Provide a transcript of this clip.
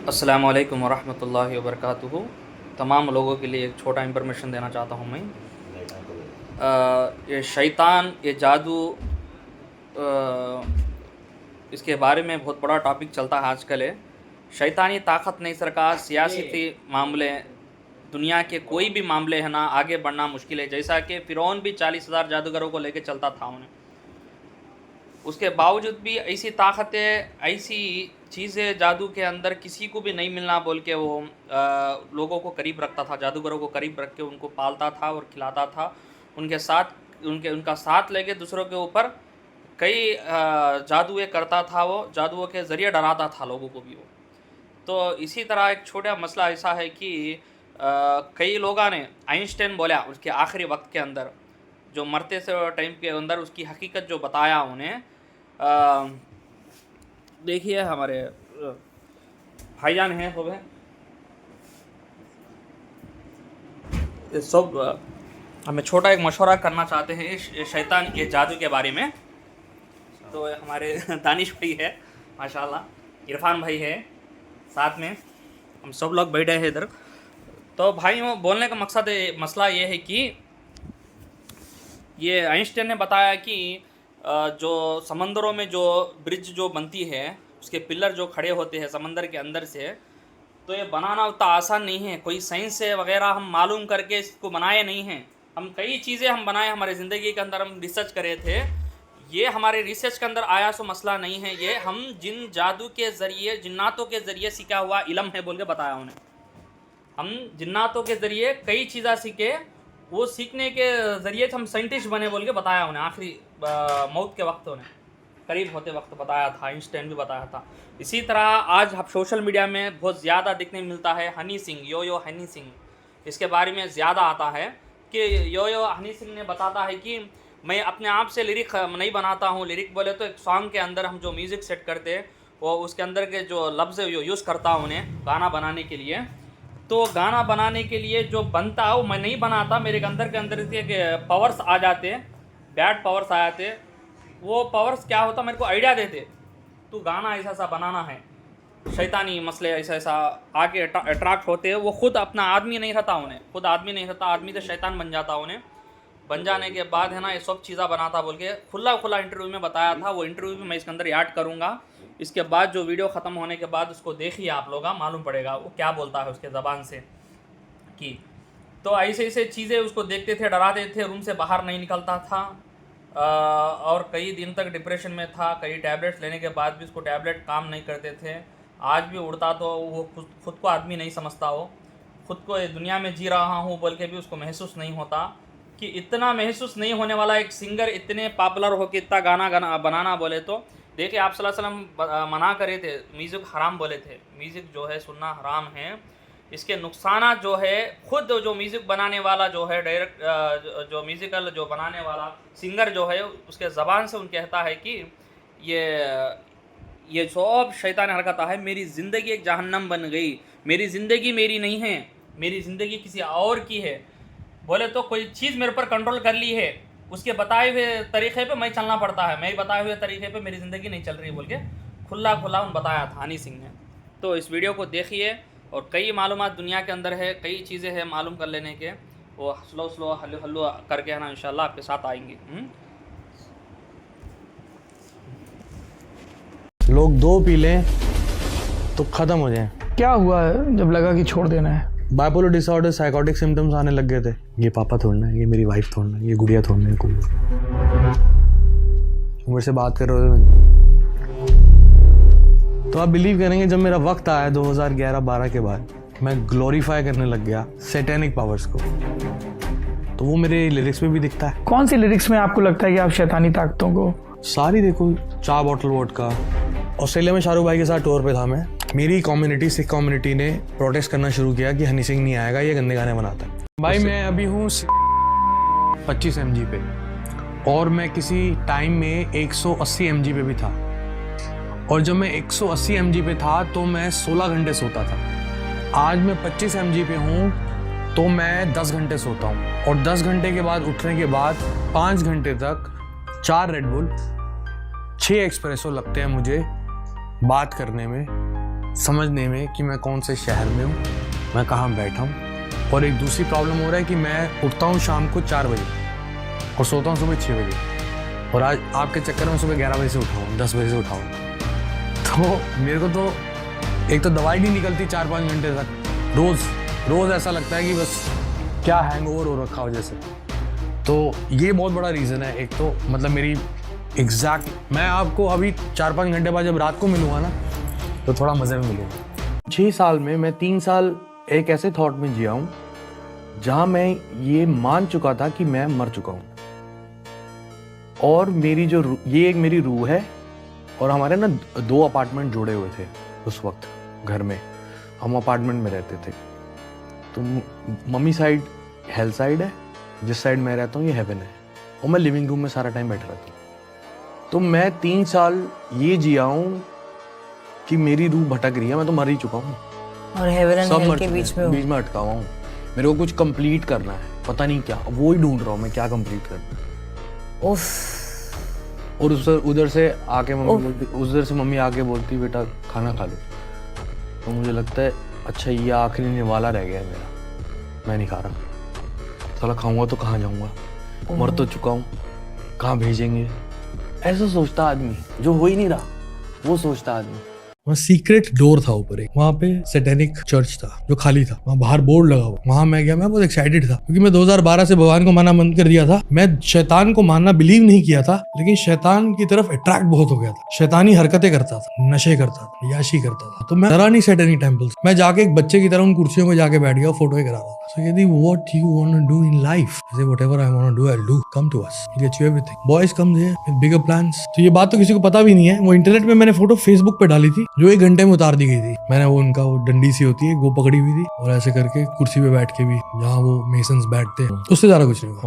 अस्सलामु अलैकुम वरहमतुल्लाहि वबरकातुहू। तमाम लोगों के लिए एक छोटा इंफॉर्मेशन देना चाहता हूँ मैं। ये शैतान, ये जादू, इसके बारे में बहुत बड़ा टॉपिक चलता है आजकल है। शैतानी ताकत नहीं सरकार, सियासती मामले, दुनिया के कोई भी मामले है ना, आगे बढ़ना मुश्किल है। जैसा कि फ़िरौन भी 40,000 जादूगरों को लेकर चलता था उन्हें, उसके बावजूद भी ऐसी ताकतें, ऐसी चीज़ें जादू के अंदर किसी को भी नहीं मिलना बोल के वो लोगों को करीब रखता था, जादूगरों को करीब रख के उनको पालता था और खिलाता था। उनके साथ उनका साथ लेके दूसरों के ऊपर कई जादुएँ करता था, वो जादुओं के ज़रिए डराता था लोगों को भी वो। तो इसी तरह एक छोटा मसला ऐसा है कि कई लोगों ने, आइंस्टाइन बोला उसके आखिरी वक्त के अंदर, जो मरते से टाइम के अंदर उसकी हकीकत जो बताया उन्हें। देखिए हमारे भाईजान हैं सब हैं, ये सब हमें छोटा एक मशवरा करना चाहते हैं शैतान के जादू के बारे में। तो हमारे दानिश भाई है माशाल्लाह, इरफान भाई है, साथ में हम सब लोग बैठे हैं इधर। तो भाई वो बोलने का मकसद मसला ये है कि ये आइंस्टाइन ने बताया कि जो समंदरों में जो ब्रिज जो बनती है, उसके पिलर जो खड़े होते हैं समंदर के अंदर से, तो ये बनाना उतना आसान नहीं है। कोई साइंस से वगैरह हम मालूम करके इसको बनाए नहीं हैं। हम कई चीज़ें हम बनाए हमारे ज़िंदगी के अंदर, हम रिसर्च करे थे। ये हमारे रिसर्च के अंदर आया सो मसला नहीं है, ये हम जिन जादू के ज़रिए, जिन्नातों के ज़रिए सीखा हुआ इल्म है बोल के बताया उन्हें। हम जिन्नातों के ज़रिए कई चीज़ें सीखे, वो सीखने के ज़रिए हम साइंटिस्ट बने बोल के बताया उन्हें। आखिरी मौत के वक्त उन्हें करीब होते वक्त बताया था, आइंस्टाइन भी बताया था। इसी तरह आज आप सोशल मीडिया में बहुत ज़्यादा देखने मिलता है हनी सिंह, यो हनी सिंह। इसके बारे में ज़्यादा आता है कि यो हनी सिंह ने बताता है कि मैं अपने आप से लिरिक नहीं बनाता हूँ। लिरिक बोले तो एक सॉन्ग के अंदर हम जो म्यूज़िक सेट करते हैं, वो उसके अंदर के जो लफ्ज़ है वो यूज़ करता हूँ उन्हें गाना बनाने के लिए। तो गाना बनाने के लिए जो बनता है वो मैं नहीं बनाता, मेरे अंदर के अंदर के पावर्स आ जाते, बैड पावर्स आ जाते। वो पावर्स क्या होता, मेरे को आइडिया देते, तू गाना ऐसा सा बनाना है, शैतानी मसले ऐसा ऐसा आके अट्रैक्ट होते हैं। वो खुद अपना आदमी नहीं रहता उन्हें, खुद आदमी नहीं रहता, आदमी से शैतान बन जाता उन्हें। बन जाने के बाद है ना, ये सब चीज़ें बनाता बोल के खुला इंटरव्यू में बताया था। वो इंटरव्यू भी मैं इसके अंदर ऐड करूँगा। इसके बाद जो वीडियो ख़त्म होने के बाद उसको देखिए आप लोग, मालूम पड़ेगा वो क्या बोलता है उसके ज़बान से कि। तो ऐसे ऐसे चीज़ें उसको देखते थे, डराते थे, रूम से बाहर नहीं निकलता था और कई दिन तक डिप्रेशन में था। कई टैबलेट्स लेने के बाद भी उसको टैबलेट काम नहीं करते थे। आज भी उड़ता तो वो खुद को आदमी नहीं समझता, वो खुद को ये दुनिया में जी रहा हूँ बोल के भी उसको महसूस नहीं होता। कि इतना महसूस नहीं होने वाला एक सिंगर इतने पॉपुलर हो के इतना गाना बनाना बोले तो देखिए, आप सल्लल्लाहु अलैहि वसल्लम मना करे थे, म्यूज़िक हराम बोले थे। म्यूज़िक जो है सुनना हराम है। इसके नुकसान जो है, खुद जो म्यूज़िक बनाने वाला जो है, डायरेक्ट जो म्यूज़िकल जो बनाने वाला सिंगर जो है, उसके ज़बान से उन कहता है कि ये सब शैतान हरकत है। मेरी ज़िंदगी एक जहन्नम बन गई, मेरी ज़िंदगी मेरी नहीं है, मेरी ज़िंदगी किसी और की है। बोले तो कोई चीज़ मेरे पर कंट्रोल कर ली है, उसके बताए हुए तरीक़े पे मैं चलना पड़ता है, मेरे बताए हुए तरीक़े पे मेरी ज़िंदगी नहीं चल रही बोल के खुला उन बताया था हनी सिंह ने। तो इस वीडियो को देखिए, और कई मालूमात दुनिया के अंदर है, कई चीज़ें हैं मालूम कर लेने के, वो स्लो हल्लू करके है ना इंशाल्लाह आपके साथ आएंगे। लोग दो पी लें तो ख़त्म हो जाए। क्या हुआ है जब लगा कि छोड़ देना है? बाइपोलर डिसऑर्डर, साइकोटिक सिम्टम्स आने लग गए थे। ये पापा थोड़ना है, ये मेरी वाइफ थोड़ना है, ये गुड़िया थोड़ना है, कोई मेरे से बात कर रहे हो। तो आप बिलीव करेंगे, जब मेरा वक्त आया 2011-12 के बाद, मैं ग्लोरीफाई करने लग गया सैटेनिक पावर्स को। तो वो मेरे लिरिक्स में भी दिखता है। कौन सी लिरिक्स में आपको लगता है कि आप शैतानी ताकतों को? सारी देखो, 4 बॉटल वोडका। ऑस्ट्रेलिया में शाहरुख भाई के साथ टूर पे था मैं। मेरी कम्युनिटी, सिख कम्युनिटी ने प्रोटेस्ट करना शुरू किया कि हनी सिंह नहीं आएगा, ये गंदे गाने बनाता है। भाई मैं अभी हूँ 25 mg पे, और मैं किसी टाइम में 180 mg पे भी था। और जब मैं 180 mg पे था तो मैं 16 घंटे सोता था। आज मैं 25 mg पे हूँ तो मैं 10 घंटे सोता हूँ। और 10 घंटे के बाद उठने के बाद 5 घंटे तक 4 रेड बुल, 6 एक्सप्रेसो लगते हैं मुझे बात करने में। समझने में कि मैं कौन से शहर में हूँ, मैं कहाँ बैठा हूँ। और एक दूसरी प्रॉब्लम हो रहा है कि मैं उठता हूँ शाम को 4 बजे और सोता हूँ सुबह 6 बजे, और आज आपके चक्कर में सुबह 11 बजे से उठा हूँ, 10 बजे से उठा हूँ। तो मेरे को तो एक तो दवाई नहीं निकलती 4-5 घंटे तक, रोज़ ऐसा लगता है कि बस क्या हैंगओवर हो रखा हो जैसे। तो ये बहुत बड़ा रीज़न है। एक तो मतलब मेरी एग्जैक्ट, मैं आपको अभी 4-5 घंटे बाद जब रात को मिलूँगा ना तो थोड़ा मज़े में मिलूँगा। 6 साल में मैं 3 साल एक ऐसे थॉट में जिया हूँ जहाँ मैं ये मान चुका था कि मैं मर चुका हूँ, और मेरी जो ये एक मेरी रूह है। और हमारे ना 2 अपार्टमेंट जुड़े हुए थे उस वक्त घर में, हम अपार्टमेंट में रहते थे। तो मम्मी साइड हेल साइड है, जिस साइड मैं रहता हूँ ये हेवन है, और मैं लिविंग रूम में सारा टाइम बैठा रहता हूँ। तो मैं 3 साल ये जिया हूँ कि मेरी रूह भटक रही है, मैं तो मर ही चुका हूँ और हेवन एंड सब हेल मर के चुके बीच हैं, में बीच में अटका हुआ हूँ। मेरे को कुछ कंप्लीट करना है, पता नहीं क्या, वो ही ढूंढ रहा हूँ मैं क्या कंप्लीट करना है। उफ, और उधर से आके मम्मी बोलती, उधर से मम्मी आके बोलती बेटा खाना खा लो। तो मुझे लगता है अच्छा ये आखिरी निवाला रह गया है मेरा, मैं नहीं खा रहा। साला खाऊंगा तो कहाँ जाऊंगा, मर तो चुका हूँ, कहाँ भेजेंगे, ऐसा सोचता आदमी। जो हो ही नहीं रहा वो सोचता आदमी। वहाँ सीक्रेट डोर था ऊपर एक, वहाँ पे सैटेनिक चर्च था जो खाली था, वहाँ बाहर बोर्ड लगा हुआ। वहाँ मैं गया, मैं बहुत एक्साइटेड था क्योंकि मैं 2012 से भगवान को मानना बंद कर दिया था। मैं शैतान को मानना बिलीव नहीं किया था, लेकिन शैतान की तरफ अट्रैक्ट बहुत हो गया था। शैतानी हरकतें करता था, नशे करता था, याशी करता था। तो मैं डरा नहीं सैटेनिक टेम्पल से। मैं जाके एक बच्चे की तरह उन कुर्सियों में जाके बैठ गया, फोटो करा रहा था। So कहती what you want to do in life? I say whatever I want to do, I'll do. Come to us. We'll get you everything. Boys come here with bigger plans. तो ये बात तो किसी को पता भी नहीं है। वो इंटरनेट में मैंने फोटो फेसबुक पे डाली थी जो 1 घंटे में उतार दी गई थी। मैंने वो उनका वो डंडी सी होती है वो पकड़ी हुई थी और ऐसे करके कुर्सी पे बैठ के भी, जहाँ वो मेसन्स बैठते हैं, उससे ज्यादा कुछ नहीं हुआ।